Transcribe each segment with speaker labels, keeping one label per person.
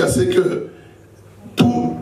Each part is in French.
Speaker 1: jusqu'à ce que tout...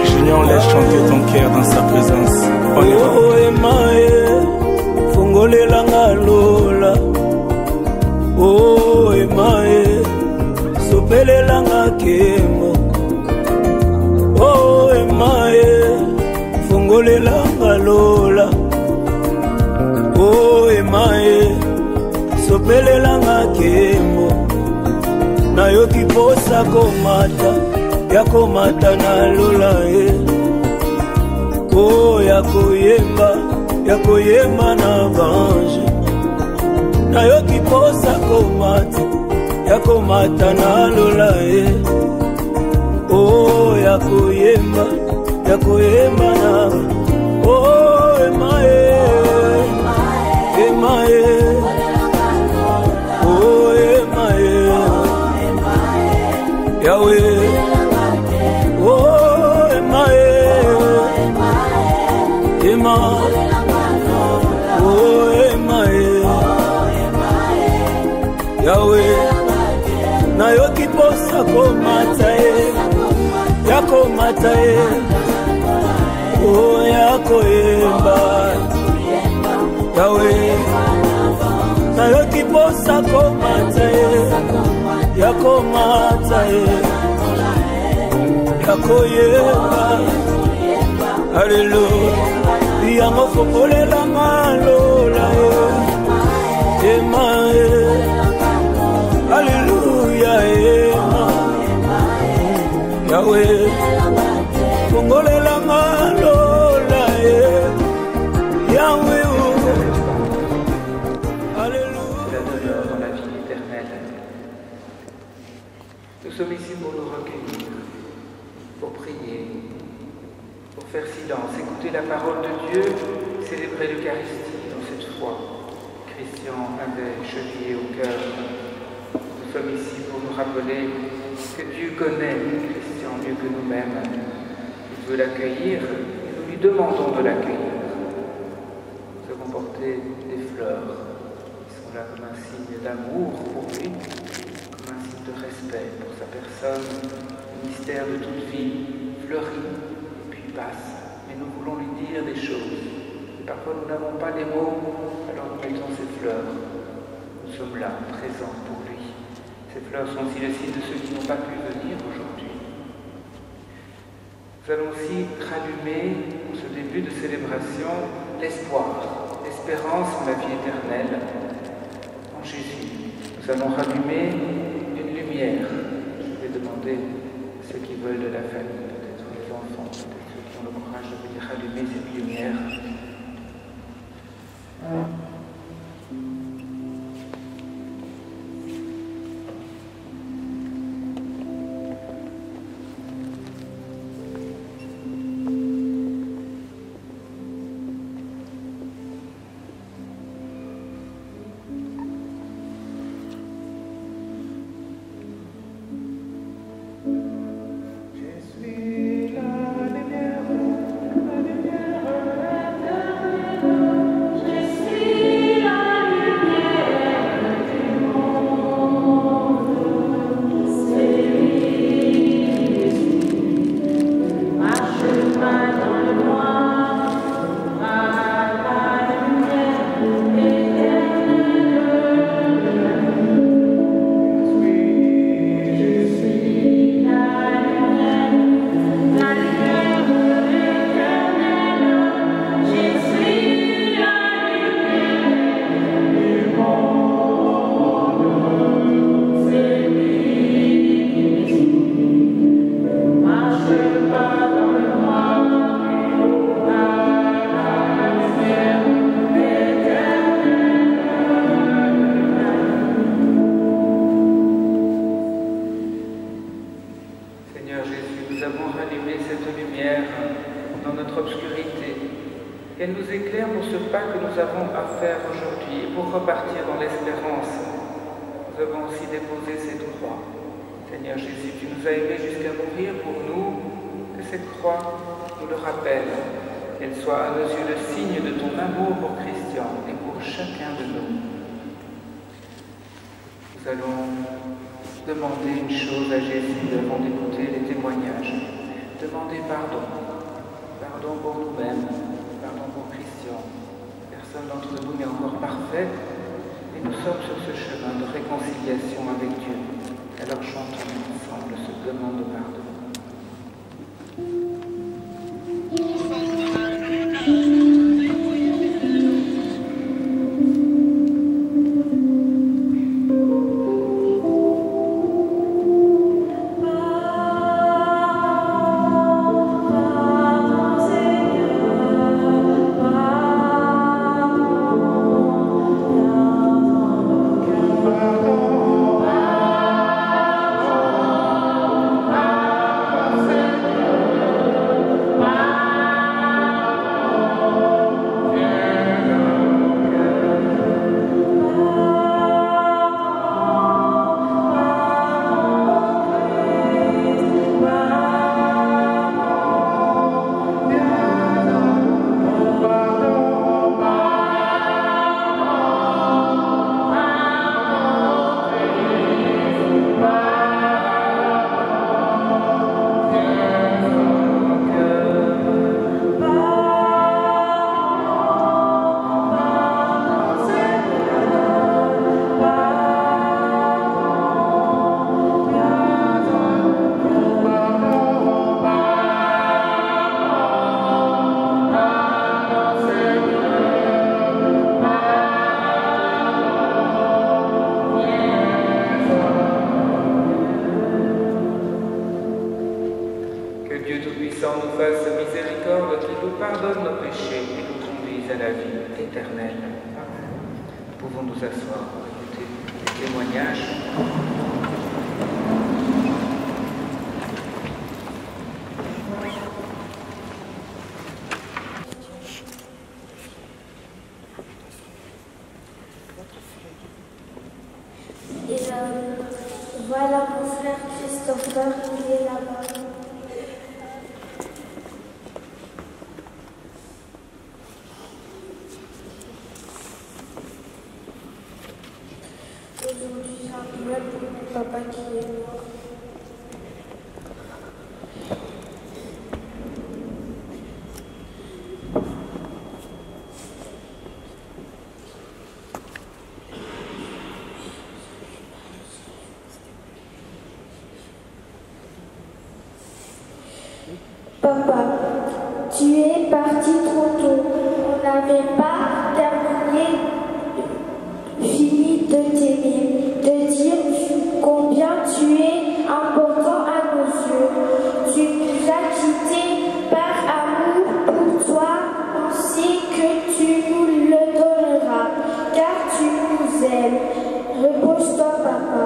Speaker 2: Junior laisse chanter ton cœur dans sa présence. On y va.
Speaker 3: Oh emae, fongolela ngalola. Oh emae, sopelela ngakemo. Oh emae, fongolela ngalola. Oh emae, sopelela ngakemo. Nayo kiposa komata, yako mata na lola oh yako yemba na bange. Nayo kiposa komata, yako mata na lola oh yako yemba na oh emae oh emae Yahweh, oh emae, oh emae, Yahweh, na yo kiposa komata yako mata oh yako yemba, Yahweh, na yo kiposa komata yako mata yako yemba. Hallelujah, yango fokolela ngalola ema hallelujah ema Yahweh fokolela ngalola Yahweh
Speaker 4: Hallelujah dans la vie éternelle. Nous sommes ici pour nous recueillir, pour prier, pour faire silence, écouter la parole de Dieu, célébrer l'Eucharistie dans cette foi. Christian avait chevillé au cœur. Nous sommes ici pour nous rappeler que Dieu connaît Christian mieux que nous-mêmes. Il veut l'accueillir et nous lui demandons de l'accueillir. Nous avons porté des fleurs qui sont là comme un signe d'amour pour lui, comme un signe de respect pour sa personne. Le mystère de toute vie fleurit et puis passe, mais nous voulons lui dire des choses. Et parfois nous n'avons pas les mots, alors nous mettons ces fleurs. Nous sommes là, présents pour lui. Ces fleurs sont aussi le signe de ceux qui n'ont pas pu venir aujourd'hui. Nous allons aussi rallumer, en ce début de célébration, l'espoir, l'espérance en la vie éternelle, en Jésus. Nous allons rallumer une lumière. Je vais demander à ceux qui veulent de la famille, peut-être les enfants, peut-être ceux qui ont le courage de venir rallumer cette lumière. Seigneur Jésus, nous avons rallumé cette lumière dans notre obscurité. Qu'elle nous éclaire pour ce pas que nous avons à faire aujourd'hui et pour repartir dans l'espérance. Nous avons aussi déposé cette croix. Seigneur Jésus, tu nous as aimés jusqu'à mourir pour nous, que cette croix nous le rappelle, qu'elle soit à nos yeux le signe de ton amour pour Christian et pour chacun de nous. Nous allons demander une chose à Jésus avant d'écouter les témoignages. Demander pardon. Pardon pour nous-mêmes, pardon pour Christian. Personne d'entre nous n'est encore parfait, et nous sommes sur ce chemin de réconciliation avec Dieu. Alors chantons ensemble ce demande de pardon. nous fasse miséricorde, qu'il nous pardonne nos péchés et nous conduise à la vie éternelle. Nous pouvons nous asseoir pour écouter les témoignages.
Speaker 5: Voilà mon frère Christopher, il est là-bas. Aujourd'hui, j'ai un problème pour mon papa qui est mort. Papa, tu es parti trop tôt. On n'avait pas fini de t'aimer, de dire combien tu es important à nos yeux. Tu nous as quittés par amour pour toi. On sait que tu nous le donneras, car tu nous aimes. Repose-toi, papa,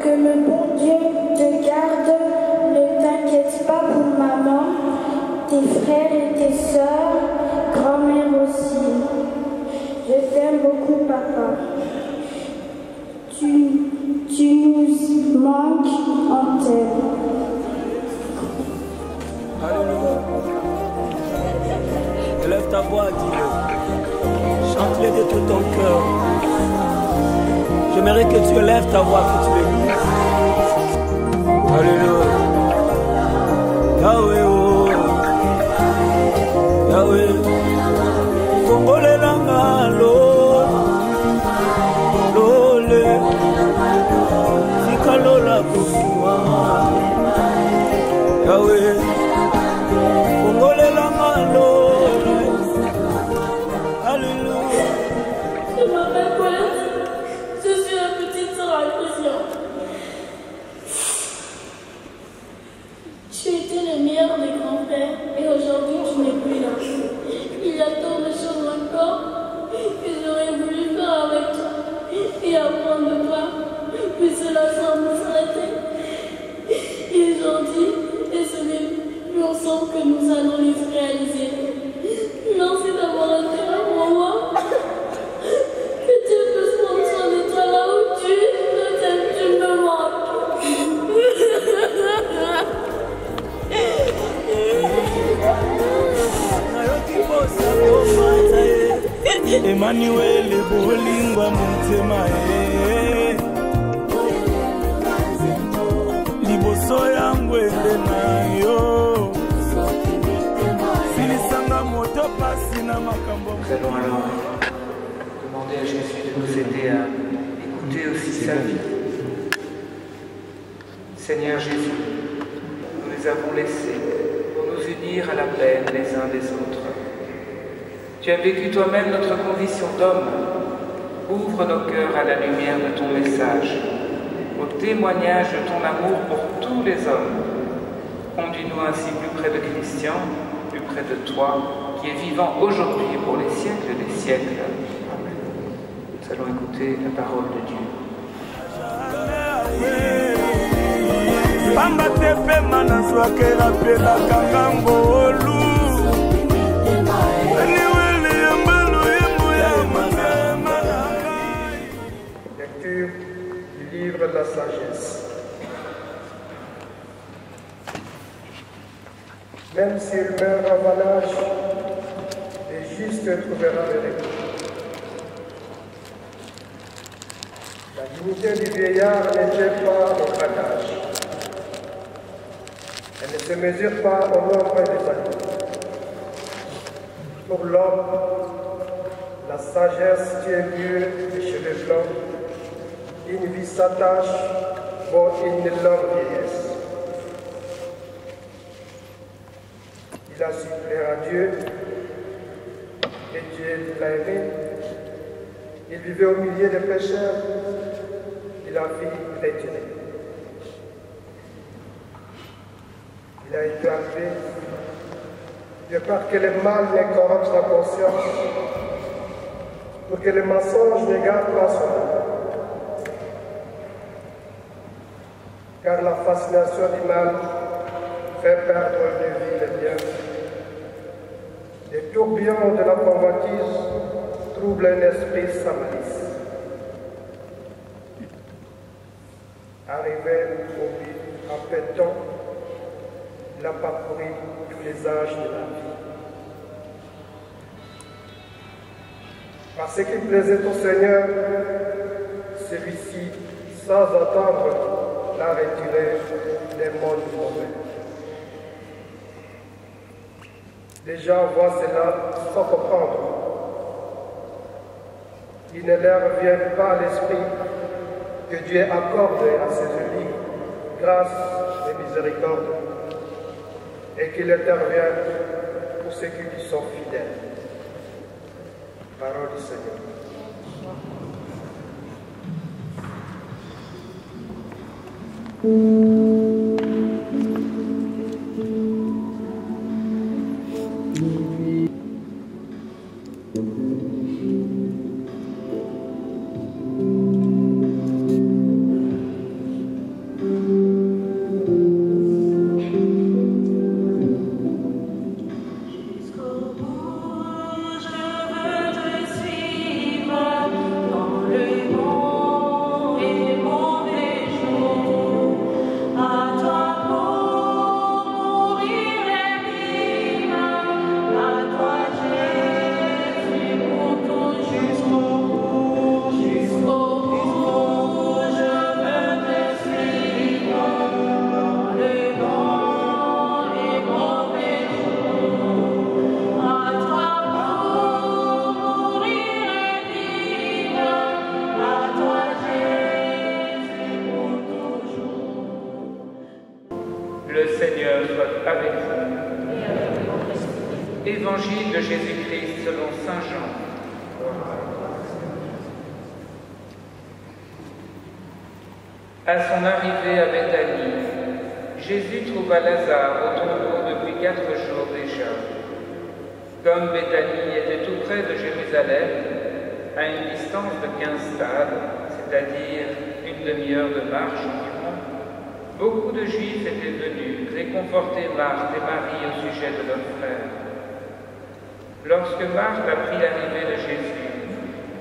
Speaker 5: que le bon Dieu te garde. Ne t'inquiète pas pour maman, tes frères et tes sœurs, grand-mère aussi. Je t'aime beaucoup, papa. Tu nous manques, on t'aime.
Speaker 3: Alléluia. Élève ta voix, dis-le. Chante-le de tout ton cœur. J'aimerais que tu élèves ta voix, que tu le dises. Alléluia. Yahweh, oh. Yahweh. Kongole langa lo. Lole. Sikalola kufuwa. Yahweh. Kongole langa lo. Alléluia.
Speaker 6: Je m'appelle Colette. Je suis la petite sœur à Christian. Tu étais le meilleur des grands frères et aujourd'hui tu n'es plus là. Il y a tant de choses encore que j'aurais voulu faire avec toi et apprendre de toi, mais cela semble s'arrêter. Et aujourd'hui, ensemble que nous allons les réaliser. Merci d'avoir été là pour moi. Que Dieu puisse prendre soin de toi là où tu es. Tu me manques.
Speaker 2: Emmanuel bolingwa motema liboso yangu ende na yo silisanga moto pasi na makambo.
Speaker 4: Nous allons alors demander à Jésus de nous aider à écouter aussi sa vie. Seigneur Jésus, nous les avons laissés pour nous unir à la peine les uns des autres. Tu as vécu toi-même notre condition d'homme. Ouvre nos cœurs à la lumière de ton message, au témoignage de ton amour pour tous les hommes. Conduis-nous ainsi plus près de Christian, plus près de toi, qui est vivant aujourd'hui et pour les siècles des siècles. Amen. Nous allons écouter la parole de Dieu.
Speaker 1: Lecture du livre de la sagesse. Même s'il meurt en vanage, les justes trouvera le repos. La dignité du vieillard n'était pas au craquage. Elle ne se mesure pas au nombre des années. Pour l'homme, la sagesse tient mieux les cheveux blancs. Une vie s'attache pour une longue vieillesse. Il a su plaire à Dieu, et Dieu l'a aimé. Il vivait au milieu des pécheurs, il a fait chrétienté. Il a été appelé de peur que le mal ne corrompe sa conscience, pour que le mensonge ne garde pas son âme. Car la fascination du mal fait perdre de vie le bien. Les tourbillons de la convoitise troublent un esprit sans malice. Arrivé au but en peu de temps, il a parcouru tous les âges de la vie. Parce qu'il plaisait au Seigneur, celui-ci, sans attendre, l'a retiré des mondes mauvais. Les gens voient cela sans comprendre. Il ne leur vient pas à l'esprit que Dieu accorde à ses élus grâce et miséricorde et qu'il intervient pour ceux qui lui sont fidèles. Parole du Seigneur.
Speaker 4: Le Seigneur soit avec vous. Évangile de Jésus-Christ selon saint Jean. À son arrivée à Béthanie, Jésus trouva Lazare au tombeau depuis 4 jours déjà. Comme Béthanie était tout près de Jérusalem, à une distance de 15 stades, c'est-à-dire une demi-heure de marche environ, beaucoup de Juifs étaient venus réconforter conforté Marthe et Marie au sujet de leur frère. Lorsque Marthe apprit l'arrivée de Jésus,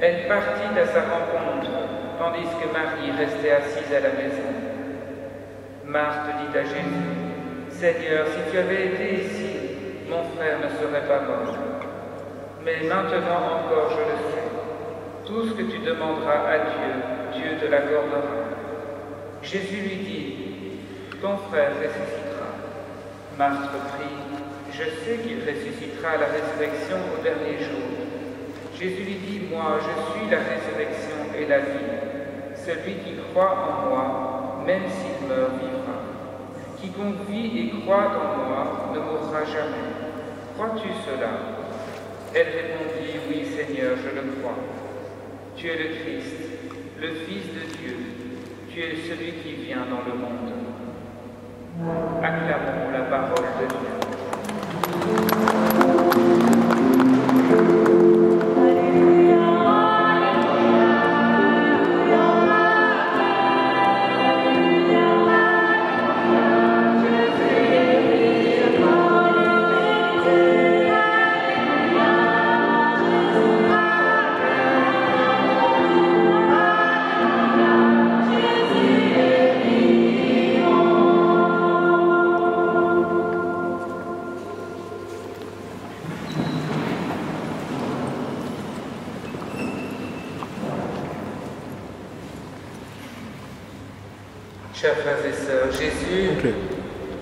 Speaker 4: elle partit à sa rencontre, tandis que Marie restait assise à la maison. Marthe dit à Jésus, « Seigneur, si tu avais été ici, mon frère ne serait pas mort. Mais maintenant encore, je le sais, tout ce que tu demanderas à Dieu, Dieu te l'accordera. » Jésus lui dit, « Ton frère ressuscitera. » Marthe reprit, « Je sais qu'il ressuscitera à la résurrection au dernier jour. » Jésus lui dit, « Moi, je suis la résurrection et la vie. Celui qui croit en moi, même s'il meurt, vivra. Quiconque vit et croit en moi ne mourra jamais. Crois-tu cela ?» Elle répondit, « Oui, Seigneur, je le crois. Tu es le Christ, le Fils de Dieu. Tu es celui qui vient dans le monde. » Acclamons la parole de Dieu. Chers frères et sœurs, Jésus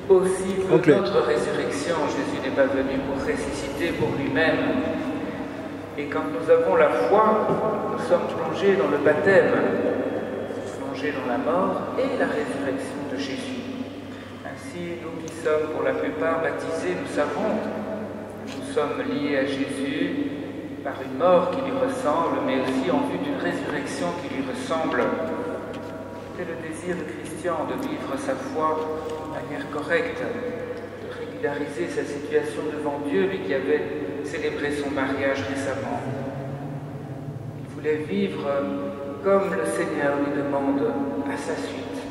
Speaker 4: aussi veut notre résurrection. Jésus n'est pas venu pour ressusciter pour lui-même. Et quand nous avons la foi, nous sommes plongés dans le baptême, plongés dans la mort et la résurrection de Jésus. Ainsi, nous qui sommes pour la plupart baptisés, nous savons, nous sommes liés à Jésus par une mort qui lui ressemble, mais aussi en vue d'une résurrection qui lui ressemble. C'était le désir de Christian de vivre sa foi de manière correcte, de régulariser sa situation devant Dieu, lui qui avait célébré son mariage récemment. Il voulait vivre comme le Seigneur lui demande à sa suite.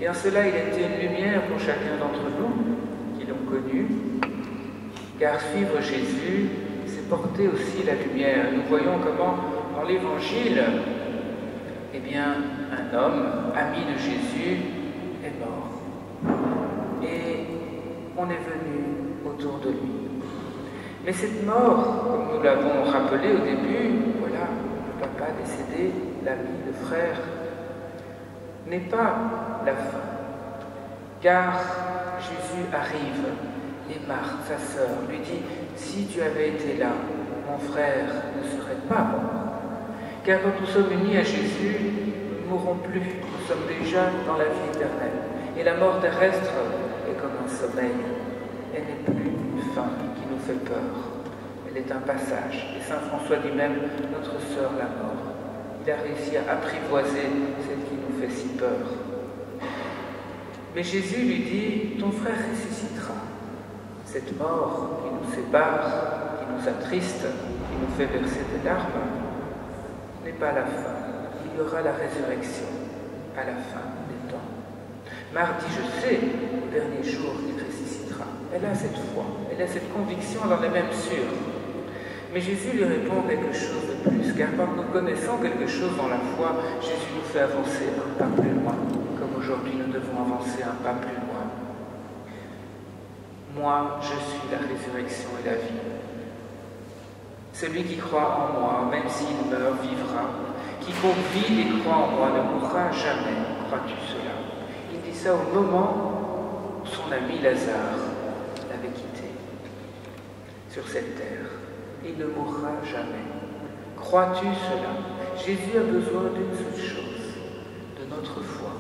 Speaker 4: Et en cela, il était une lumière pour chacun d'entre nous qui l'ont connu, car suivre Jésus, c'est porter aussi la lumière. Nous voyons comment, dans l'Évangile, eh bien, un homme, ami de Jésus, est mort. Et on est venu autour de lui. Mais cette mort, comme nous l'avons rappelé au début, voilà, le papa décédé, l'ami, le frère, n'est pas la fin. Car Jésus arrive et Marthe, sa sœur, lui dit, « Si tu avais été là, mon frère ne serait pas mort. » Car quand nous sommes unis à Jésus, nous ne mourrons plus, nous sommes déjà dans la vie éternelle. Et la mort terrestre est comme un sommeil. Elle n'est plus une fin qui nous fait peur. Elle est un passage. Et Saint François dit même, notre sœur la mort. Il a réussi à apprivoiser celle qui nous fait si peur. Mais Jésus lui dit, ton frère ressuscitera. Cette mort qui nous sépare, qui nous attriste, qui nous fait verser des larmes, n'est pas la fin. Il y aura la résurrection à la fin des temps. Marthe dit, je sais, au dernier jour, il ressuscitera. Elle a cette foi, elle a cette conviction, elle en est même sûre. Mais Jésus lui répond quelque chose de plus, car quand nous connaissons quelque chose dans la foi, Jésus nous fait avancer un pas plus loin, comme aujourd'hui nous devons avancer un pas plus loin. Moi, je suis la résurrection et la vie. Celui qui croit en moi, même s'il meurt, vivra. Quiconque vit et croit en moi ne mourra jamais. Crois-tu cela? Il dit ça au moment où son ami Lazare l'avait quitté sur cette terre. Il ne mourra jamais. Crois-tu cela? Jésus a besoin d'une seule chose, de notre foi.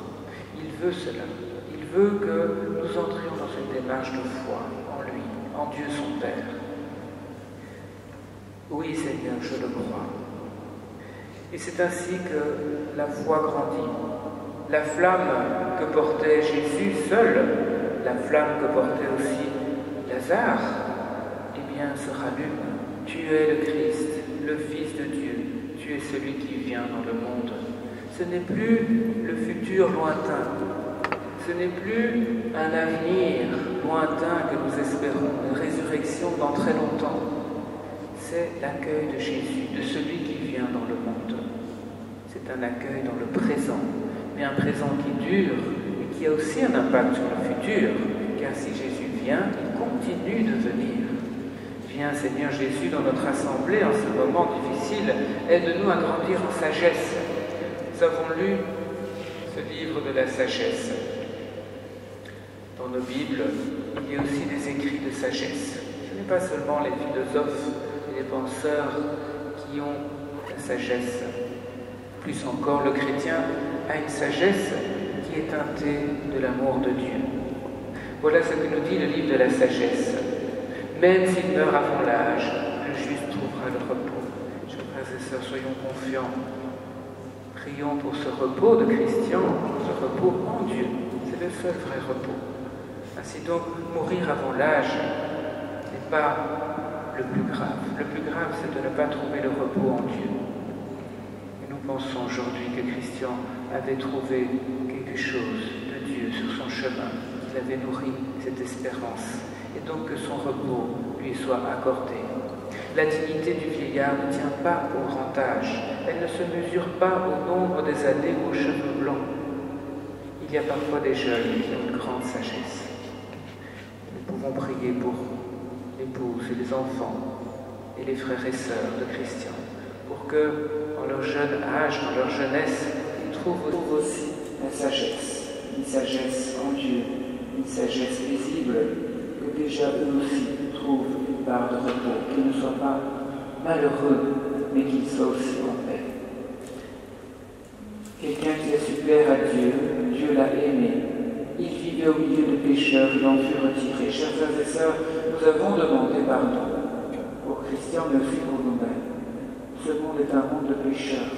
Speaker 4: Il veut cela. Il veut que nous entrions dans une démarche de foi en lui, en Dieu son Père. Oui, Seigneur, je le crois. Et c'est ainsi que la foi grandit. La flamme que portait Jésus seul, la flamme que portait aussi Lazare, eh bien, se rallume. Tu es le Christ, le Fils de Dieu. Tu es celui qui vient dans le monde. Ce n'est plus le futur lointain. Ce n'est plus un avenir lointain que nous espérons, une résurrection dans très longtemps. C'est l'accueil de Jésus, de celui qui vient dans le monde. C'est un accueil dans le présent, mais un présent qui dure et qui a aussi un impact sur le futur, car si Jésus vient, il continue de venir. Viens Seigneur Jésus dans notre assemblée en ce moment difficile, aide-nous à grandir en sagesse. Nous avons lu ce livre de la sagesse. Dans nos Bibles, il y a aussi des écrits de sagesse. Ce n'est pas seulement les philosophes et les penseurs qui ont la sagesse. Plus encore, le chrétien a une sagesse qui est teintée de l'amour de Dieu. Voilà ce que nous dit le livre de la sagesse. Même s'il meurt avant l'âge, le juste trouvera le repos. Chers frères et sœurs, soyons confiants. Prions pour ce repos de Christian, ce repos en Dieu. C'est le seul vrai repos. Ainsi donc, mourir avant l'âge n'est pas le plus grave. Le plus grave, c'est de ne pas trouver le repos en Dieu. Et nous pensons aujourd'hui que Christian avait trouvé quelque chose de Dieu sur son chemin, qu'il avait nourri cette espérance, et donc que son repos lui soit accordé. La dignité du vieillard ne tient pas au grand âge, elle ne se mesure pas au nombre des années ou aux cheveux blancs. Il y a parfois des jeunes qui ont une grande sagesse. Nous pouvons prier pour l'épouse et les enfants et les frères et sœurs de Christian, pour que, dans leur jeune âge, dans leur jeunesse, ils trouvent aussi la sagesse, une sagesse en Dieu, une sagesse visible, que déjà eux aussi trouvent une part de repos, qu'ils ne soient pas malheureux, mais qu'ils soient aussi en paix. Quelqu'un qui a su plaire à Dieu, Dieu l'a aimé. Il vivait au milieu de pécheurs, il en fut retiré. Chers frères et sœurs, nous avons demandé pardon pour Christian, mais aussi pour nous-mêmes. Ce monde est un monde de pécheurs.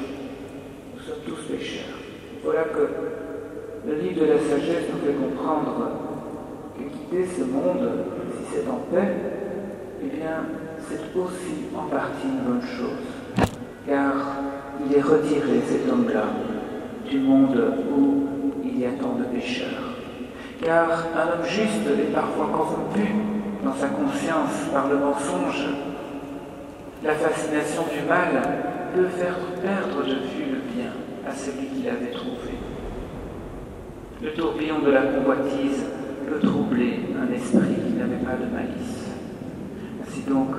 Speaker 4: Nous sommes tous pécheurs. Voilà que le livre de la sagesse nous fait comprendre que quitter ce monde, si c'est en paix, eh bien, c'est aussi en partie une bonne chose. Car il est retiré, cet homme-là, du monde où il y a tant de pécheurs. Car un homme juste est parfois corrompu dans sa conscience par le mensonge. La fascination du mal peut faire perdre de vue le bien à celui qui l'avait trouvé. Le tourbillon de la convoitise peut troubler un esprit qui n'avait pas de malice. Ainsi donc,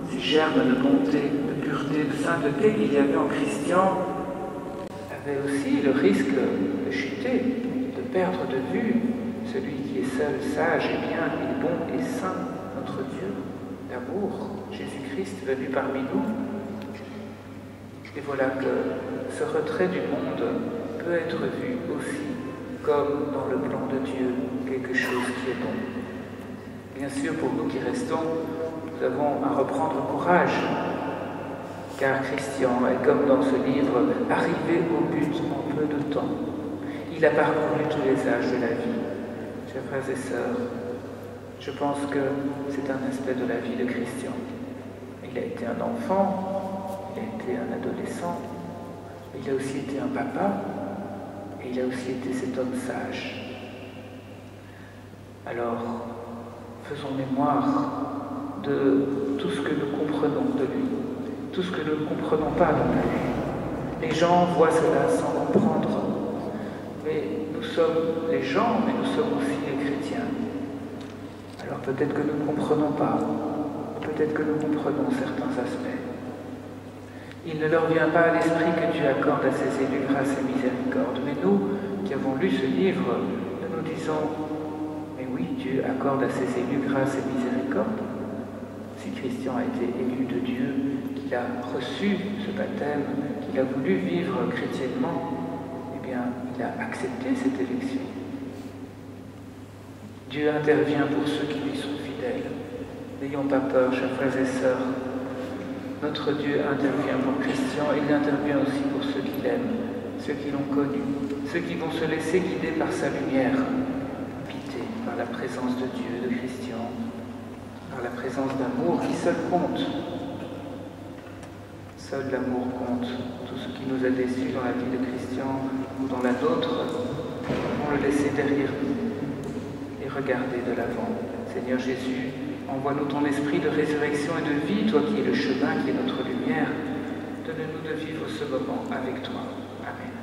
Speaker 4: ces germes de bonté, de pureté, de sainteté qu'il y avait en Christian avaient aussi le risque de chuter, de perdre de vue celui qui est seul, sage et bien, et bon et saint, notre Dieu, d'amour, Jésus-Christ venu parmi nous. Et voilà que ce retrait du monde peut être vu aussi comme dans le plan de Dieu, quelque chose qui est bon. Bien sûr, pour nous qui restons, nous avons à reprendre courage, car Christian est comme dans ce livre, arrivé au but en peu de temps. Il a parcouru tous les âges de la vie. Chers frères et sœurs, je pense que c'est un aspect de la vie de Christian. Il a été un enfant, il a été un adolescent, il a aussi été un papa, et il a aussi été cet homme sage. Alors, faisons mémoire de tout ce que nous comprenons de lui, tout ce que nous ne comprenons pas non plus. Les gens voient cela sans comprendre, mais nous sommes les gens, mais nous sommes aussi les chrétiens. Alors peut-être que nous ne comprenons pas, peut-être que nous comprenons certains aspects. Il ne leur vient pas à l'esprit que Dieu accorde à ses élus grâce et miséricorde. Mais nous, qui avons lu ce livre, nous nous disons, mais oui, Dieu accorde à ses élus grâce et miséricorde. Si Christian a été élu de Dieu, qu'il a reçu ce baptême, qu'il a voulu vivre chrétiennement, eh bien, il a accepté cette élection. Dieu intervient pour ceux qui lui sont fidèles. N'ayons pas peur, chers frères et sœurs. Notre Dieu intervient pour Christian et il intervient aussi pour ceux qui l'aiment, ceux qui l'ont connu, ceux qui vont se laisser guider par sa lumière, habités par la présence de Dieu, de Christian, par la présence d'amour qui seul compte. Seul l'amour compte. Tout ce qui nous a déçus dans la vie de Christian ou dans la nôtre, on le laisser derrière nous. Et et regarder de l'avant. Seigneur Jésus, envoie-nous ton esprit de résurrection et de vie, toi qui es le chemin, qui est notre lumière. Donne-nous de vivre ce moment avec toi. Amen.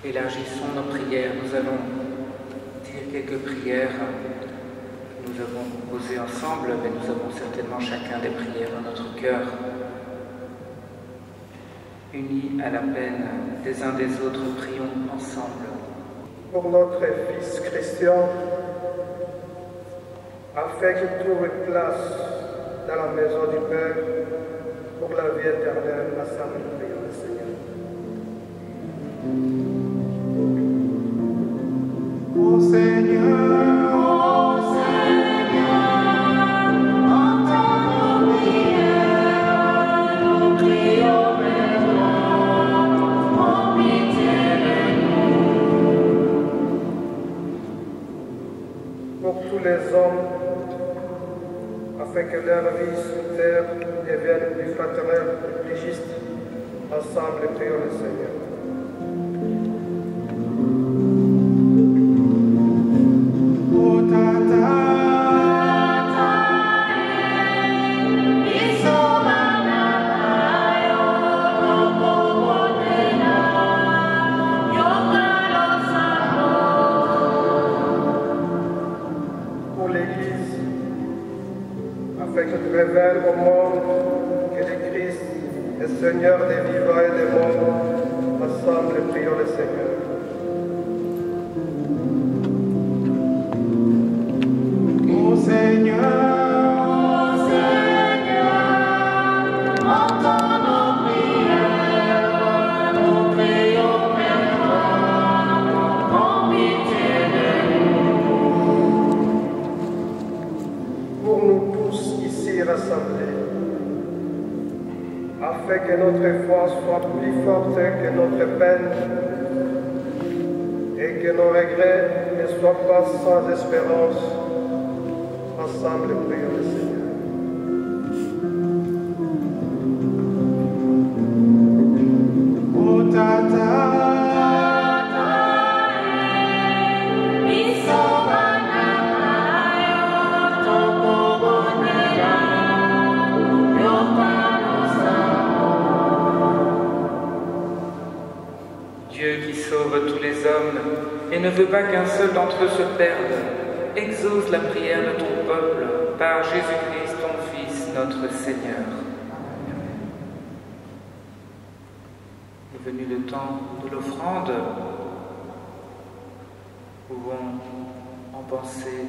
Speaker 4: Élargissons nos prières. Nous allons dire quelques prières que nous avons posées ensemble, mais nous avons certainement chacun des prières dans notre cœur, unis à la peine des uns des autres. Prions ensemble.
Speaker 1: Pour notre Fils Christian, afin qu'il trouve place dans la maison du Père pour la vie éternelle, ensemble nous prions le Seigneur. Ô Seigneur, entends nos prières, nous prions vers toi, en pitié de nous. Pour tous les hommes, afin que leur vie sur terre devienne plus fraternelle, plus juste, ensemble prions le Seigneur. Révèle au monde que le Christ est Seigneur des vivants et des morts. Ensemble, prions le Seigneur. Ô Seigneur, entends nos prières, nous prions vers toi, en pitié de nous. Pour nous tous ici rassemblés, afin que notre foi soit plus forte que notre peine et que nos regrets ne soient pas sans espérance. Ensemble, prions le Seigneur. Ô Tata,
Speaker 4: Dieu qui sauve tous les hommes et ne veut pas qu'un seul d'entre eux se perde, exauce la prière de ton peuple par Jésus-Christ, ton Fils, notre Seigneur. Est venu le temps de l'offrande. Nous pouvons en penser,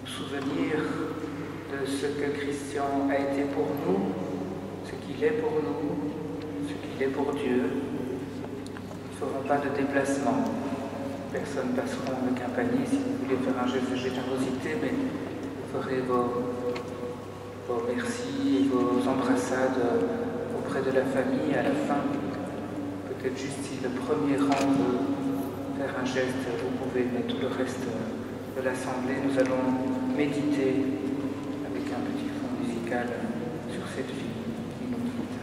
Speaker 4: nous souvenir de ce que Christian a été pour nous, ce qu'il est pour nous, ce qu'il est pour Dieu. Nous ne ferons pas de déplacement. Personne passeront avec un panier si vous voulez faire un geste de générosité, mais vous ferez vos merci et vos embrassades auprès de la famille à la fin. Peut-être juste si le premier rang veut faire un geste, vous pouvez, mais tout le reste de l'assemblée, nous allons méditer avec un petit fond musical sur cette vie qui nous quitte.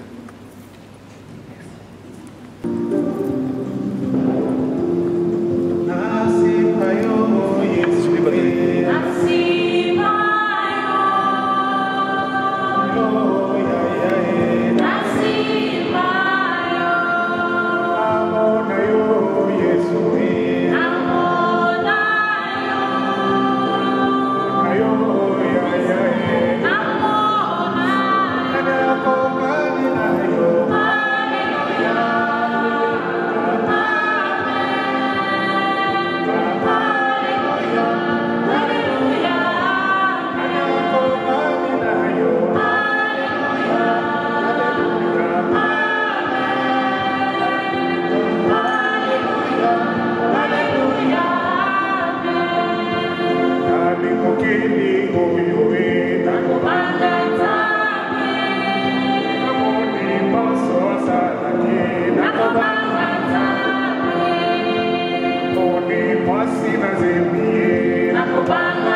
Speaker 7: Nakubanga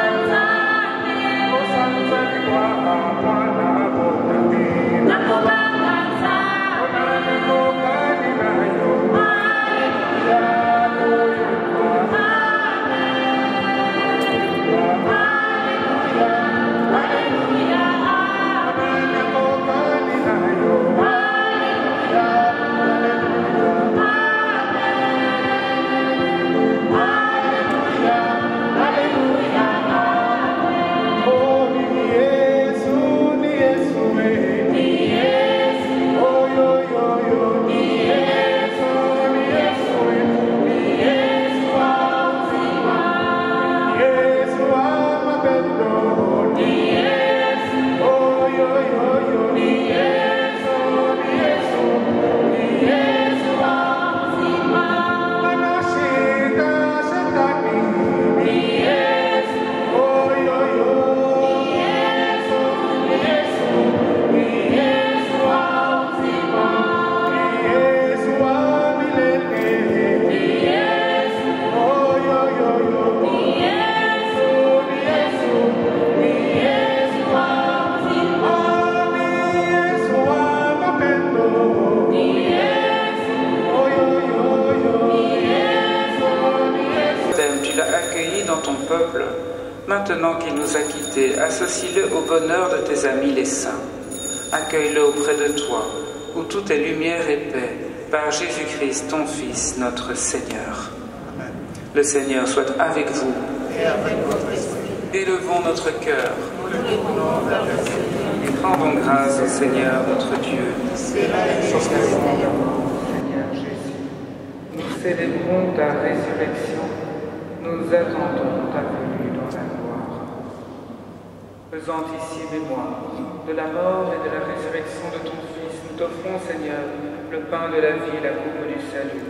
Speaker 4: Maintenant qu'il nous a quittés, associe-le au bonheur de tes amis les saints. Accueille-le auprès de toi, où tout est lumière et paix, par Jésus-Christ, ton Fils, notre Seigneur. Amen. Le Seigneur soit avec vous.
Speaker 3: Et avec votre esprit.
Speaker 4: Élevons notre cœur.
Speaker 3: Nous le tournons vers le Seigneur.
Speaker 4: Et rendons grâce au Seigneur notre Dieu.
Speaker 3: C'est là et jusqu'à
Speaker 4: Seigneur Jésus, nous célébrons ta résurrection, nous attendons ta venue dans la gloire. Faisant ici mémoire de la mort et de la résurrection de ton Fils, nous t'offrons, Seigneur, le pain de la vie et la coupe du salut.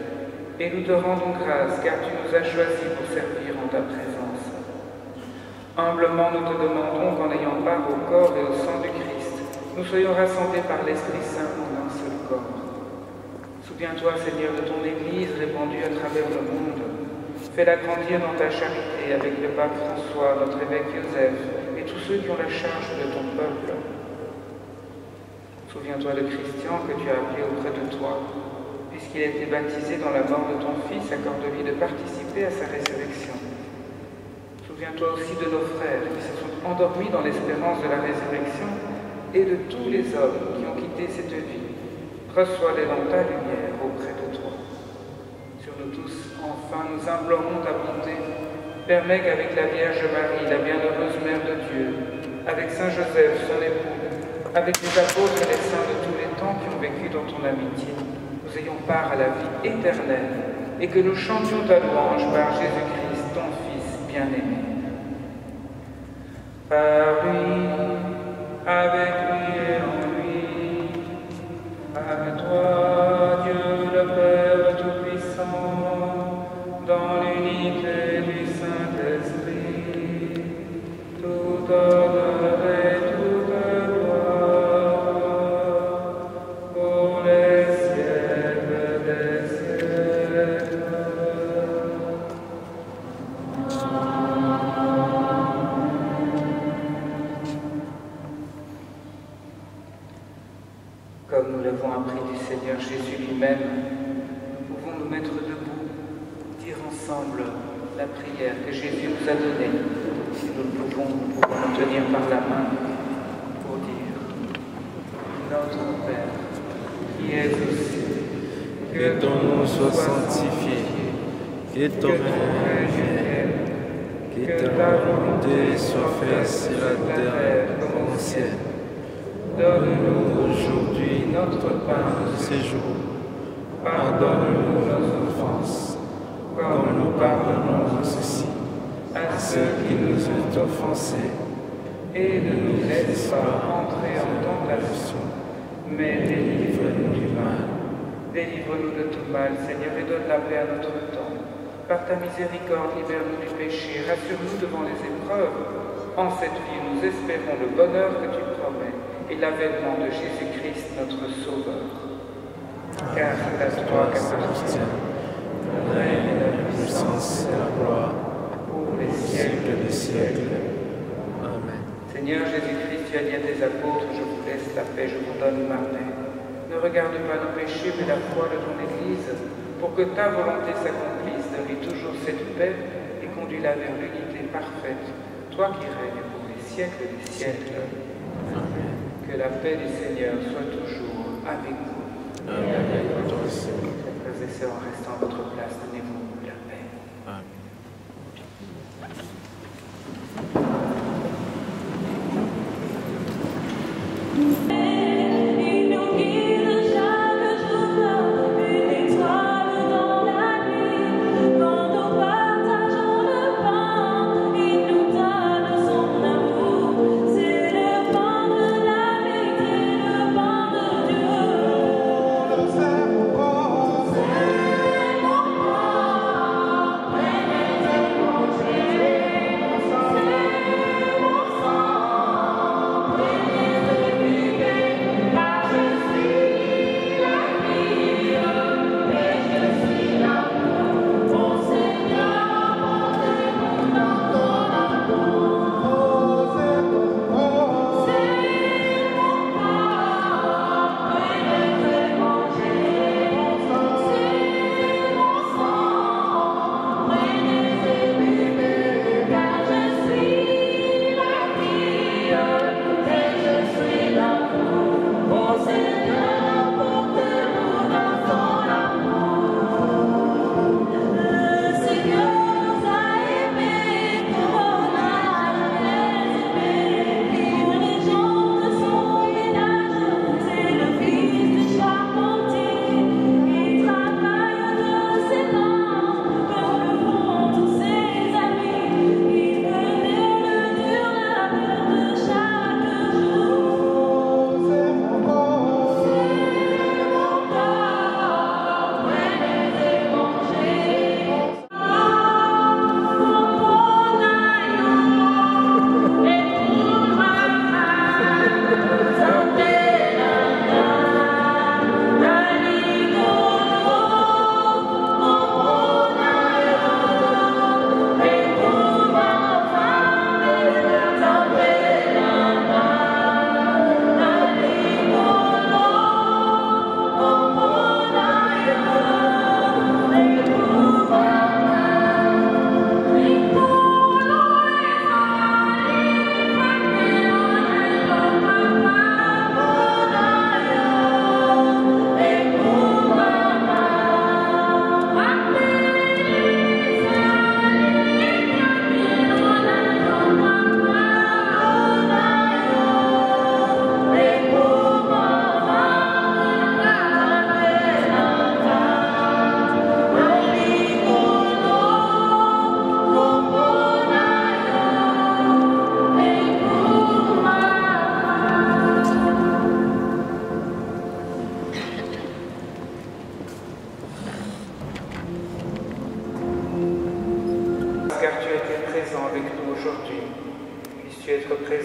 Speaker 4: Et nous te rendons grâce, car tu nous as choisis pour servir en ta présence. Humblement, nous te demandons qu'en ayant part au corps et au sang du Christ, nous soyons rassemblés par l'Esprit Saint en un seul corps. Souviens-toi, Seigneur, de ton Église répandue à travers le monde. Fais-la grandir dans ta charité avec le pape François, notre évêque Joseph et tous ceux qui ont la charge de ton peuple. Souviens-toi de Christian que tu as appelé auprès de toi. Puisqu'il a été baptisé dans la mort de ton Fils, accorde-lui de participer à sa résurrection. Souviens-toi aussi de nos frères qui se sont endormis dans l'espérance de la résurrection et de tous les hommes qui ont quitté cette vie. Reçois-les dans ta lumière auprès de toi. Sur nous tous, enfin, nous implorons ta bonté. Permets qu'avec la Vierge Marie, la bienheureuse Mère de Dieu, avec Saint Joseph, son époux, avec les apôtres et les saints de tous les temps qui ont vécu dans ton amitié, nous ayons part à la vie éternelle et que nous chantions ta louange par Jésus-Christ, ton Fils bien-aimé. Par lui, avec lui et en lui, à toi, Dieu le Père Tout-Puissant, dans l'unité du Saint-Esprit, tout honneur et toute gloire, pour les siècles des siècles. Comme nous l'avons appris du Seigneur Jésus lui-même, nous pouvons nous mettre debout, dire ensemble la prière que Jésus nous a donnée. Si nous le pouvons, nous pouvons nous tenir par la main pour dire « Notre Père, qui es aux cieux,
Speaker 2: que ton nom soit sanctifié, que ton règne vienne, que ta volonté soit faite sur la terre comme au ciel. Donne-nous aujourd'hui notre pain de ce jour. Pardonne-nous nos offenses, comme nous pardonnons aussi à ceux qui nous ont offensés.
Speaker 4: Et ne nous laisse pas entrer en tentation, mais délivre-nous du mal. Délivre-nous de tout mal, Seigneur, et donne la paix à notre temps. Par ta miséricorde, libère-nous du péché, rassure-nous devant les épreuves. En cette vie, nous espérons le bonheur que tu promets et l'avènement de Jésus-Christ, notre Sauveur. Car c'est à toi qu'appartient
Speaker 2: le règne, la puissance et la gloire,
Speaker 4: pour les
Speaker 2: siècles des siècles. Amen.
Speaker 4: Seigneur Jésus-Christ, tu as dit à tes apôtres, je vous laisse la paix, je vous donne ma paix. Ne regarde pas nos péchés, mais la foi de ton Église, pour que ta volonté s'accomplisse. Donne-lui toujours cette paix et conduis-la vers l'unité parfaite, toi qui règnes pour les siècles des siècles.
Speaker 2: Amen.
Speaker 4: Que la paix du Seigneur soit toujours avec vous.
Speaker 2: Amen. Toi aussi.
Speaker 4: Frères et sœurs, en restant à votre place, donnez-vous la paix.
Speaker 2: Amen.
Speaker 6: Son amour, c'est le pain de la vie, c'est le pain de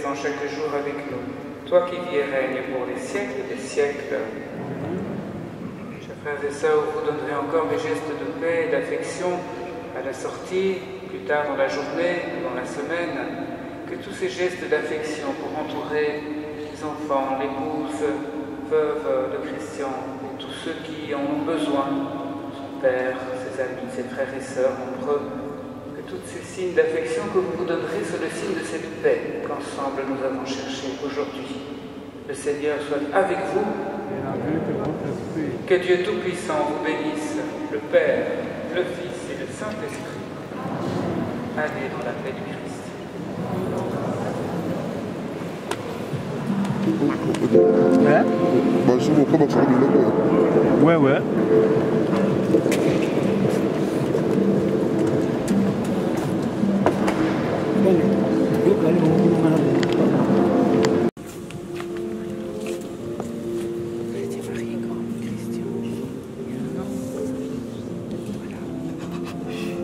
Speaker 4: présent chaque jour avec nous, toi qui vis et règnes pour les siècles des siècles. Chers frères et sœurs, vous donnerez encore des gestes de paix et d'affection à la sortie, plus tard dans la journée, dans la semaine, que tous ces gestes d'affection pour entourer les enfants, l'épouse, veuve de Christian, et tous ceux qui en ont besoin, son père, ses amis, ses frères et sœurs, nombreux, que tous ces signes d'affection que vous nous donnerez soient le signe de cette paix qu'ensemble nous avons cherché aujourd'hui. Le Seigneur soit avec vous. Que Dieu Tout-Puissant vous bénisse, le Père, le Fils et le Saint-Esprit. Allez dans la paix du Christ.
Speaker 7: Hein? Bah, je vous prends le
Speaker 3: Ouais, ouais.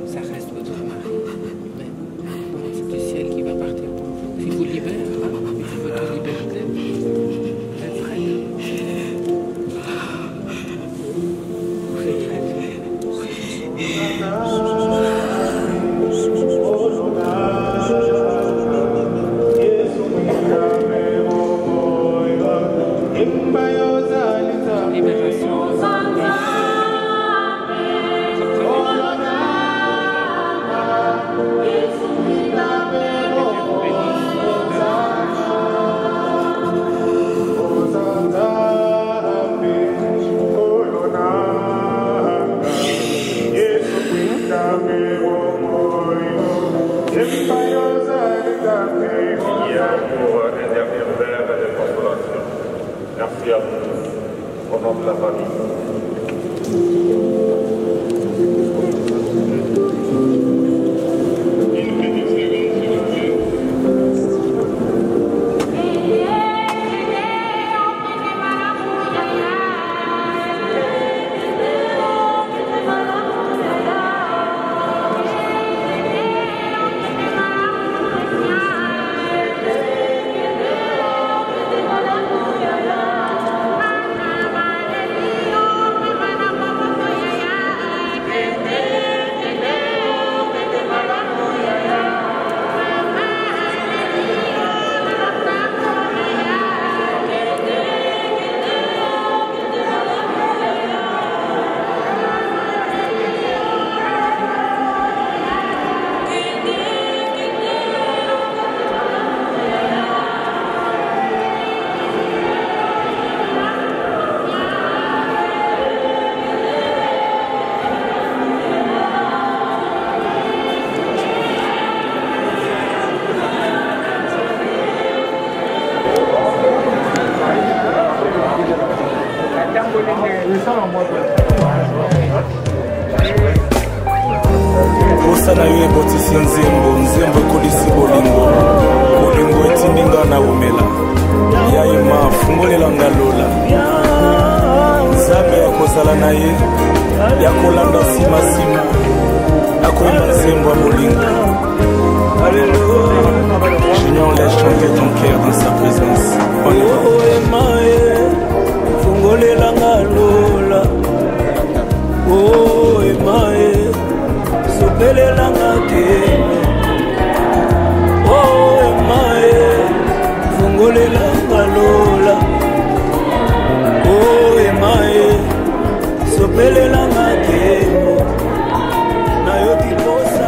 Speaker 4: Ça reste votre mari. Mais c'est le ciel qui va partir pour vous. Il vous libère, hein? Il veut votre liberté. C'est vrai.
Speaker 8: Merci à vous, au nom de la famille.
Speaker 3: Osana yo ebotisi nzembo nzembo ekolisi bolingo bolingo etindinga na omela yayima fungolelanga lola nzambe ya kozala na ye ya kolanda simasima akoyeba nzembo ya bolingo. J'ignore les chanter ton cœur dans sa présence. Oh emae fungolelanga lola oh emae sopelelanga kemo oh emae fungolelanga lola oh emae sopelelanga kemo nayoki posa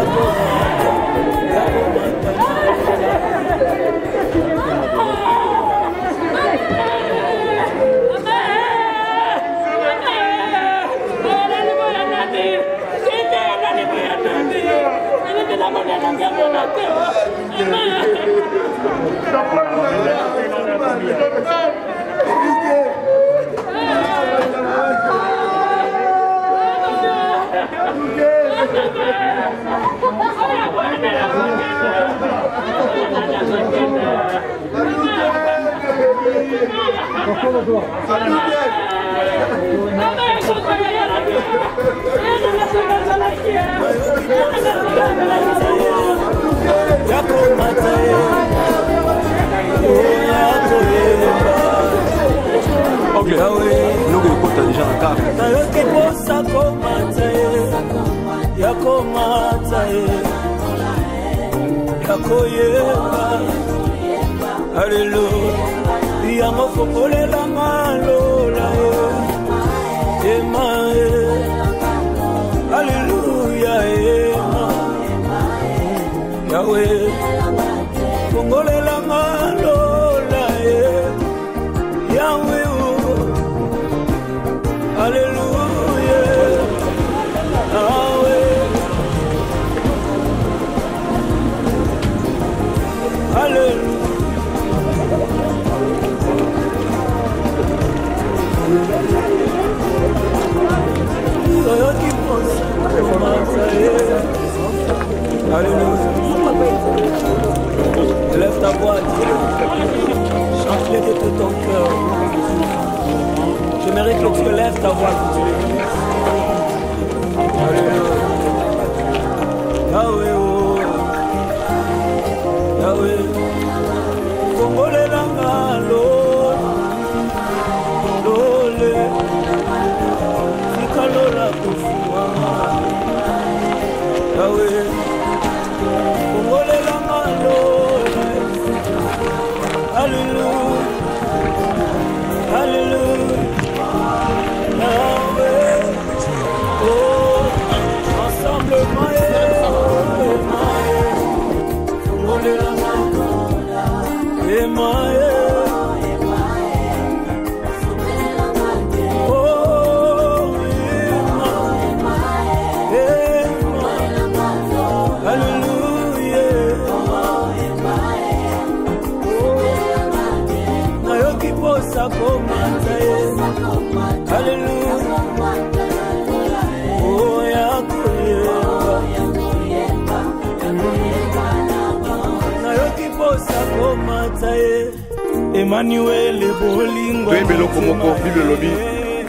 Speaker 3: komata ya komata nayoki posa komata ya komata ya koyeba Alléluia yango fongolela malola ema Alléluia ema Yahweh fongolela malola Yahweh Alléluia Yahweh Alléluia Lève ta voix, chante-le de tout ton cœur. J'aimerais que tu lèves ta voix. Alléluia. Yahweh, Yahweh, Kongole langa lole, Fikalola kufuwa. Yahweh, Kongole langa lole. Alléluia, Alléluia. Yahweh, oh, ensemble maé, Kongole langa lole, maé.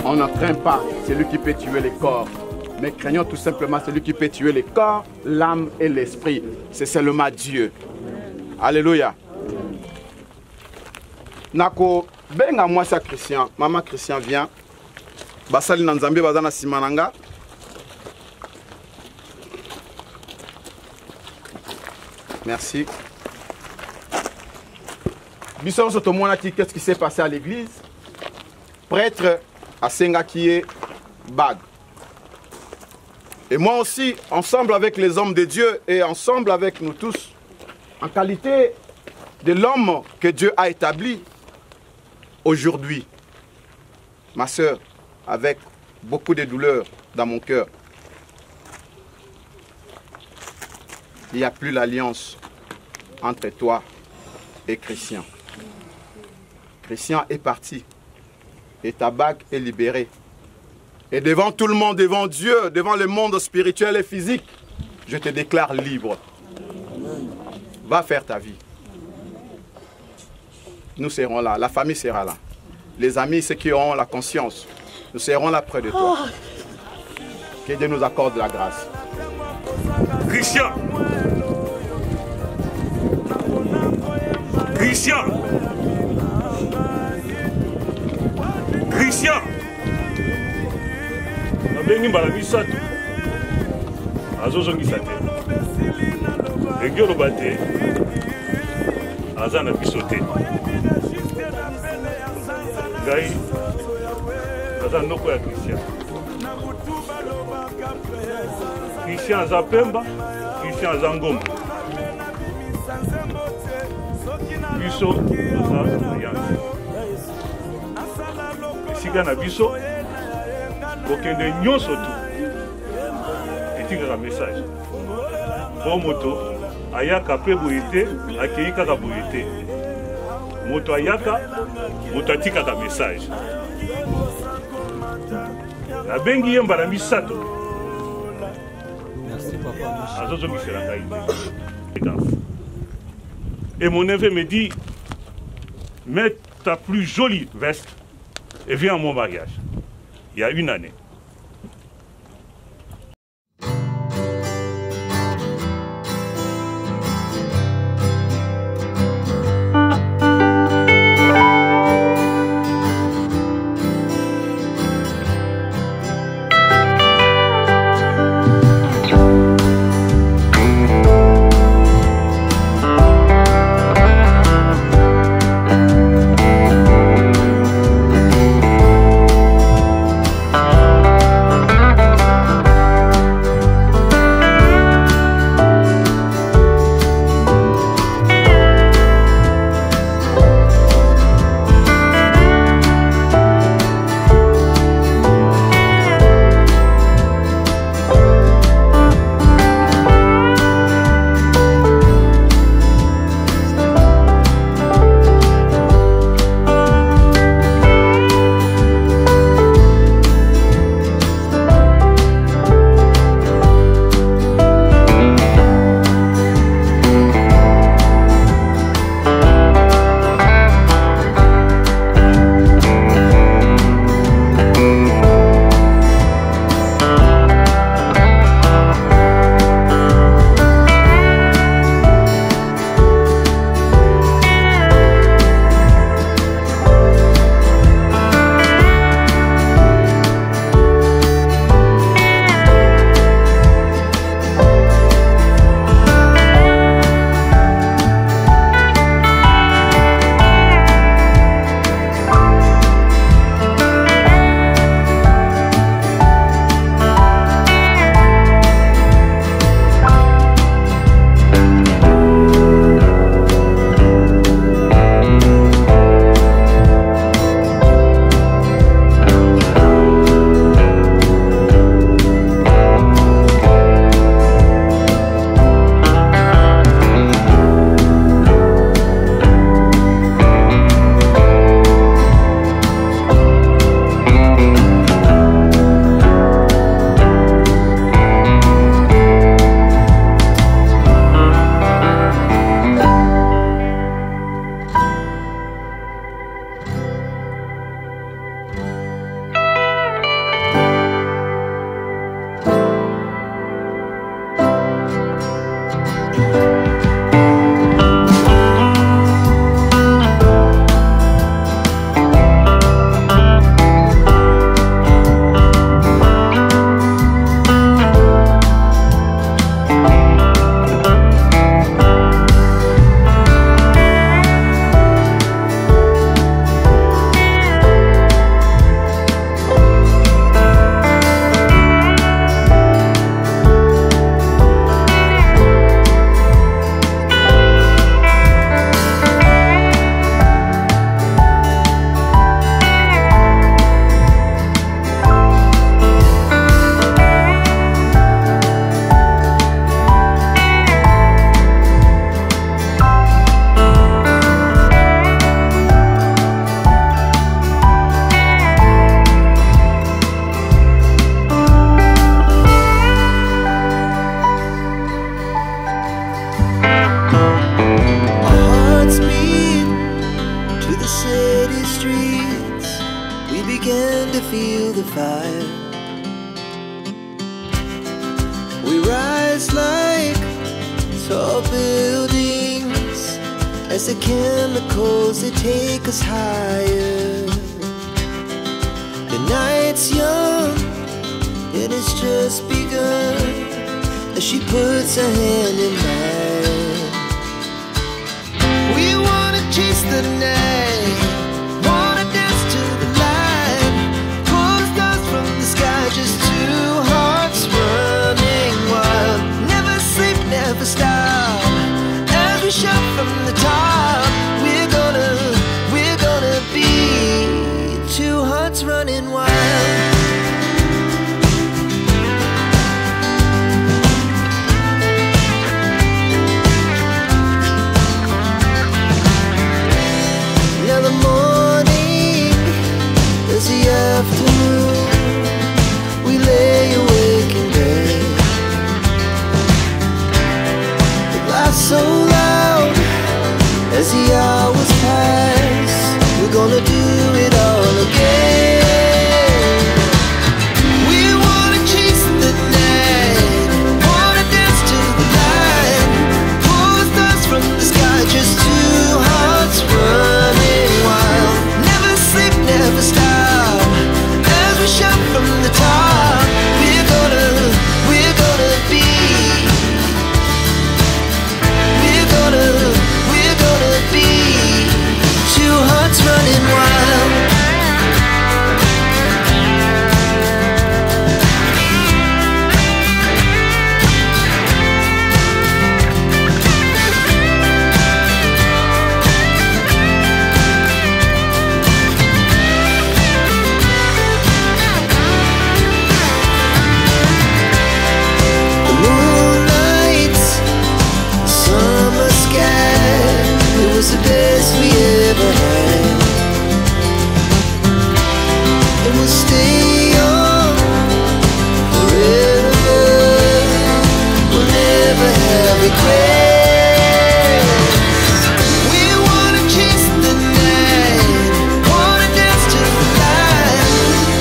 Speaker 9: On n'entraîne pas celui qui peut tuer les corps, mais craignons tout simplement celui qui peut tuer les corps, l'âme et l'esprit. C'est seulement Dieu. Alléluia. Nako benga moi ça Christian, maman Christian vient. Basali na Nzambe bazana simananga. Merci. Bisson Sotomonati, qu'est-ce qui s'est passé à l'église? Prêtre à Sengakie Bag. Et moi aussi, ensemble avec les hommes de Dieu et ensemble avec nous tous, en qualité de l'homme que Dieu a établi aujourd'hui, ma soeur, avec beaucoup de douleur dans mon cœur, il n'y a plus l'alliance entre toi et Christian. Christian est parti et ta bague est libérée. Et devant tout le monde, devant Dieu, devant le monde spirituel et physique, je te déclare libre. Va faire ta vie. Nous serons là, la famille sera là. Les amis, ceux qui auront la conscience, nous serons là près de toi. Que Dieu nous accorde la grâce.
Speaker 8: Christian! Christian! Christian! Nabengi mbala misato. Azozongisa te. Egi oloba te. Aza na biso te. Ngai aza ndoko ya Christian. Christian aza pemba, Christian aza ngomba. Biso aza alliance. Esika na biso kokende nyonso tu etikaka message. Bon moto ayaka pe boye te, akei kaka boye te. Moto ayaka, moto atikaka message. Nabengi ye mbala misato.
Speaker 3: Merci papa.
Speaker 8: Azozongisela ngai te. Et mon neveu me dit, mets ta plus jolie veste et viens à mon mariage. Il y a une année.
Speaker 10: feel the fire. We rise like tall buildings as the chemicals, they take us higher. The night's young and it's just begun as she puts her hand in mine. We wanna chase the night, wanna dance to the light, pull the stars from the sky, just two hearts running wild. Never sleep, never stop, as we shout from the top. We're gonna be two hearts running wild. Afternoon, we lay awake in bed. The glass so loud as the hours pass. We're gonna do it all again. We wanna chase the night, wanna dance to the light, pull the stars from the sky, just two hearts running wild. Never sleep, never stop, we shout from the top. We're gonna be, we're gonna be two hearts running wild. The best we ever had, and we'll stay on forever. We'll never have regrets. We wanna chase the night, wanna dance to the light,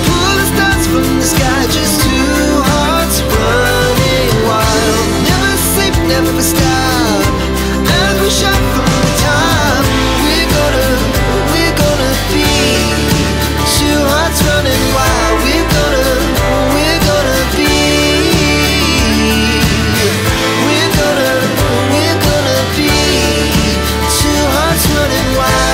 Speaker 10: pull the stars from the sky, just two hearts running wild. Never sleep, never stop, as we shout from the top. Running wild, we're gonna be, we're gonna be two hearts running wild.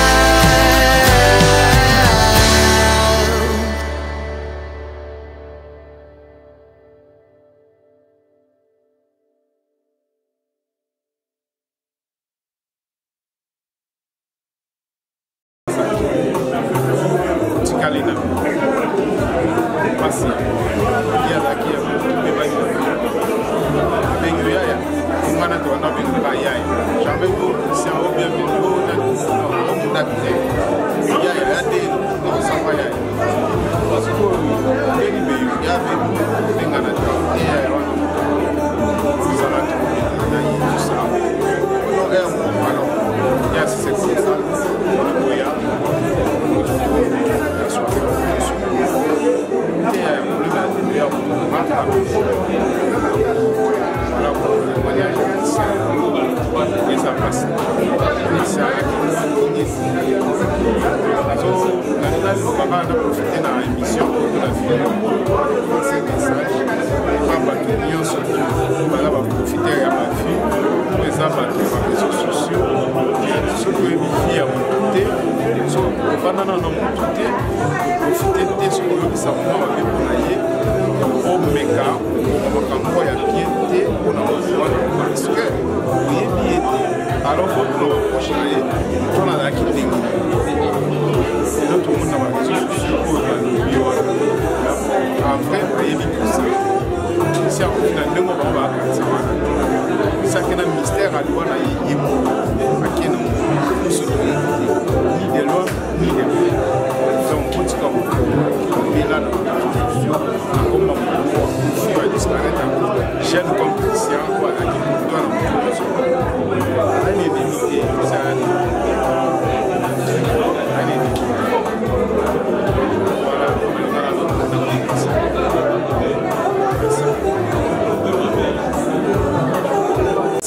Speaker 9: Kalina. Pasi. Ya daqui a pouco vai bem yaya. Mana to na bem yaya. Jamais vous c'est un bienvenu na comme d'acte. Yaya ya de no sapa yaya. Parce que beni be ya be ngana to. Yaya wa. Sala to. Na yi sala. No é malo. Ya se comme ça. Ya. Alors, faut que l'on approche là, on a la quitté. Tout le monde a la quitté. Après, il y a tout ça. Si on a un peu de ça, c'est un mystère à l'ouest. Il y a ni des lois, ni des lois. Donc, on continue à là, comme on va disparaître. Jeune comme Christian, voilà, qui doit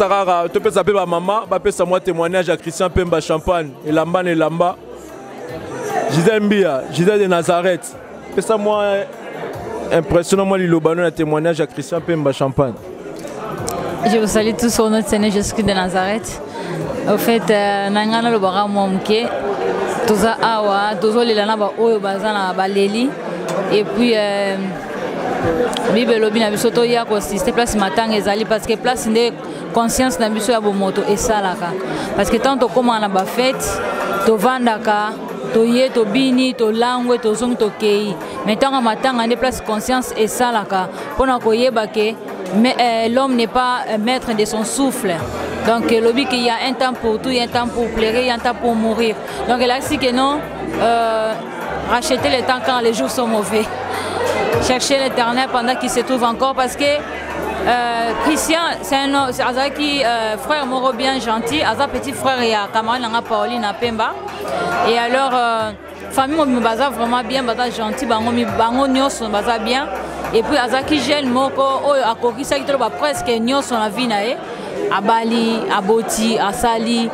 Speaker 2: topesa kaka topesa pe ba mama bapesa moi témoignage à Christian Pemba Champagne elamba na elamba Gisèle Mbia Gisèle de Nazareth pesa moi impressionnant moi lilobano na témoignage à Christian Pemba Champagne.
Speaker 11: Je vous salue tous au nom de Seigneur Jésus de Nazareth. Au fait nangana lobara momke toza awa tozo lelana ba oyo bazana ba leli et puis Bible lobi na biso to ya ko système place matanga ezali parce que place ndé conscience na biso ya bomoto esalaka parce que tant to koma na ba fête to vandaka to ye to bini to langwe to zong to kei mais tant matanga ndé place conscience esalaka pona ko yeba ke mais l'homme n'est pas maître de son souffle. Donc lobi qu'il y a un temps pour tout, il y a un temps pour plaire, il y a un temps pour mourir. Donc là c'est que non racheter le temps quand les jours sont mauvais. Chercher l'Éternel pendant qu'il se trouve encore parce que Christian c'est un Aza qui frère moro bien gentil, Aza petit frère et camarade nanga Pauline à Pemba. Et alors famille mo baza vraiment bien, baza gentil, bango nyos baza bien. Et puis Aza qui gêne moko oyo akokisa ki tolo ba presque nyos na vie na e. Abali, Aboti, Asali,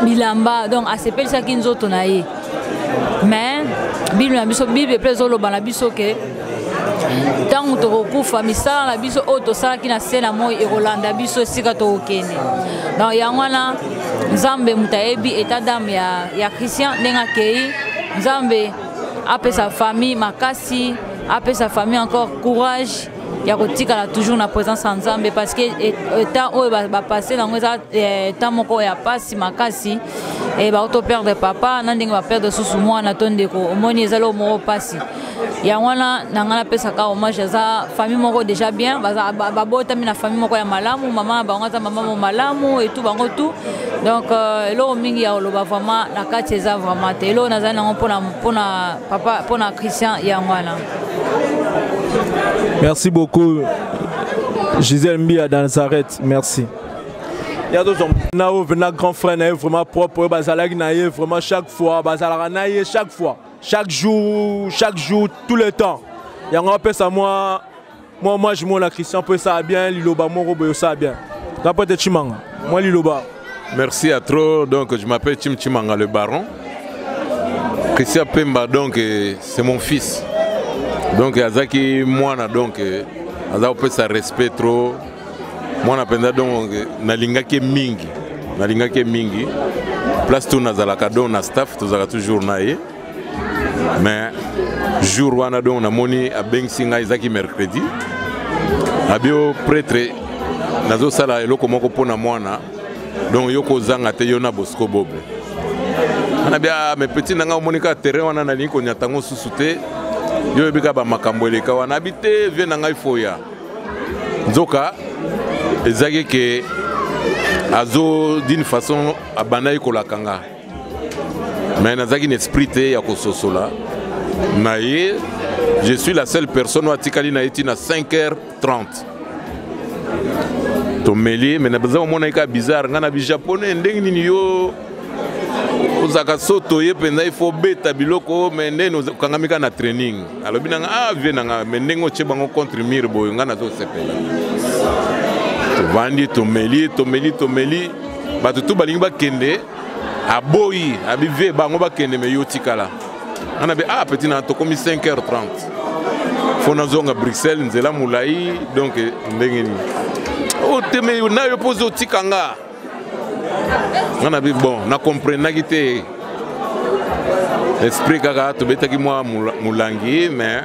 Speaker 11: Milamba, donc à ces pelles qui nous ont tourné. Mais Bible est plus au la biso que tant que tu recouvres misa la biso auto ça qui n'a c'est la moi et Roland la biso si que tu okene. Donc il y a un Zambe mutaebi état d'âme ya Christian nenga kei Zambe après sa famille makasi après sa famille encore courage. Il y a toujours la présence en Zambie parce que tant où va passer dans les temps mon ya passe makasi et va auto perdre papa nanding va perdre sous moi na tonde ko moni ezalo mo passe ya wana nangana pesa ka hommage za famille moko déjà bien ba bota mina famille moko ya malamu maman ba ngata maman malamu et tout bango tout donc lo mingi ya lo ba vraiment na kati za vraiment te lo nazana pona papa pona Christian ya wana.
Speaker 2: Merci beaucoup, Gisèle Mbia dans Nazareth. Merci. Il y a d'autres hommes. Venant grand frère, vraiment propre, vraiment chaque fois, chaque fois, chaque jour, tout le temps. Il y a un peu ça moi je m'en la Christian peut ça bien, Liloba mon robot ça bien. Rapport de Chimanga, moi Liloba.
Speaker 12: Merci à trop. Donc je m'appelle Tim Chimanga le baron. Christian Pemba donc c'est mon fils. Donc Azaki moi donc Azaki peut ça respect trop. Moi napenda donc nalingaki mingi. Place tout nazalaka donc na staff tozaka toujours naé. Mais jour wana donc na moni a bengsinga Izaki mercredi. Abio prêtre nazo sala eloko moko pona mwana. Donc yoko zanga te yona Bosco Bob. Ana bia mes petits nanga monika terrain wana na linko nyatango susute. Yo bika ba makambo eleka wana habité vient nanga ifoya. Nzoka ezaki ke azo d'une façon abanayi kolakanga. Mais nazaki un esprit te ya kososola. Naye je suis la seule personne atikali na eti na 5h30. Tomeli mais na besoin mona ka bizarre ngana bi japonais ndenge nini yo ozaka soto ye penda il faut beta biloko mais ndeno kangamika na training alobi nanga vie nanga mais ndengo chebango contre mire boyo ngana zo sepela vandi tomeli batu tu balingi bakende aboyi abive bango bakende me yotikala ana be petit na to komi 5h30 fona zonga Bruxelles nzela mulai donc ndenge ni o teme na yo pose otikanga ngana bi bon na comprendre te esprit kaka to betaki moi mulangi mais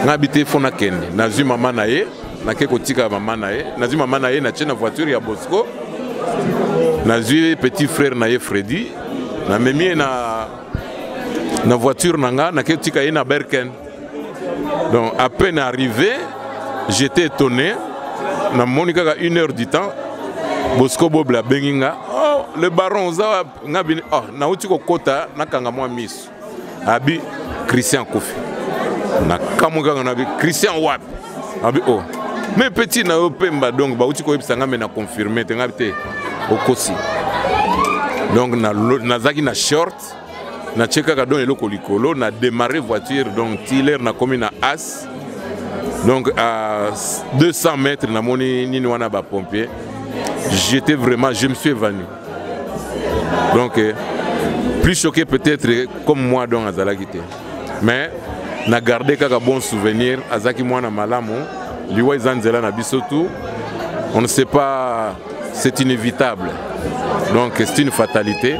Speaker 12: ngabité fona kende na zu mama na ye na ke kotika mama na ye na zu mama na ye na tena voiture ya Bosco na zu petit frère na ye Freddy na memi na voiture nanga na ke tika ye na Berken. Donc à peine arrivé j'étais étonné na monika 1 heure du temps Bosco Bob la benginga oh le baron za ngabini oh na uti ko kota na kanga mwa miso abi Christian Kofi na kamuka na bi Christian wap abi oh mais petit na Pemba donc ba uti ko ebisanga me na confirmer te ngabite okosi donc na zaki na short na cheka ka don eloko likolo na démarrer voiture donc tiller na commune na As donc à 200 mètres na moni nini wana ba pompier j'étais vraiment, je me suis évanoui. Donc, plus choqué peut-être comme moi dans Azalagité. Mais, n'a gardé quelques bons souvenirs. Azaki Mwana Malamu, Liwa Zanzela Nabisotu, on ne sait pas, c'est inévitable. Donc, c'est une fatalité.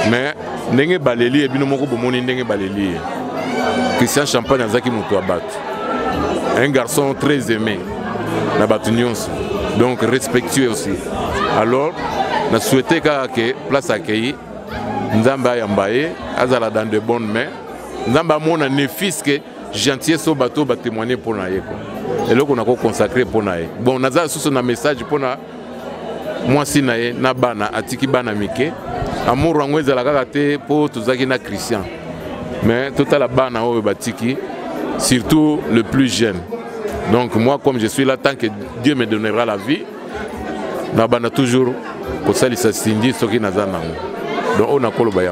Speaker 12: Mais, Nenge Baleli, et Binomoko Bomoni Nenge Baleli. Christian Champagne Azaki Moutouabat. Un garçon très aimé. Donc, respectueux aussi. Alors, on a souhaité que place accueillie, Nzamba Yambaye, Azala dans de bonnes mains. Nzamba Mona ne fils que gentillesse au bateau va témoigner pour naïe. Et là, on a consacré pour naïe. Bon, on a un message pour moi si naïe, Nabana, Atiki Bana Mike. Amour Rangweza la gagate pour tous les Christians. Mais tout à la Bana au Batiki, surtout le plus jeune. Donc, moi, comme je suis là, tant que Dieu me donnera la vie, Nabana toujours. Pour ça, il s'est ce qui n'a pas. Donc, on a collé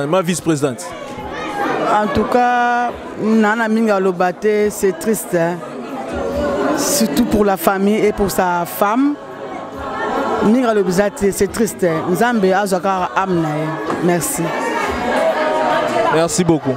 Speaker 3: ma vice-présidente.
Speaker 13: En tout cas, Nana Minga Lobate, c'est triste. Hein? Surtout pour la famille et pour sa femme. Minga Lobate, c'est triste. Nzambe Azakara Amna. Merci.
Speaker 3: Merci beaucoup.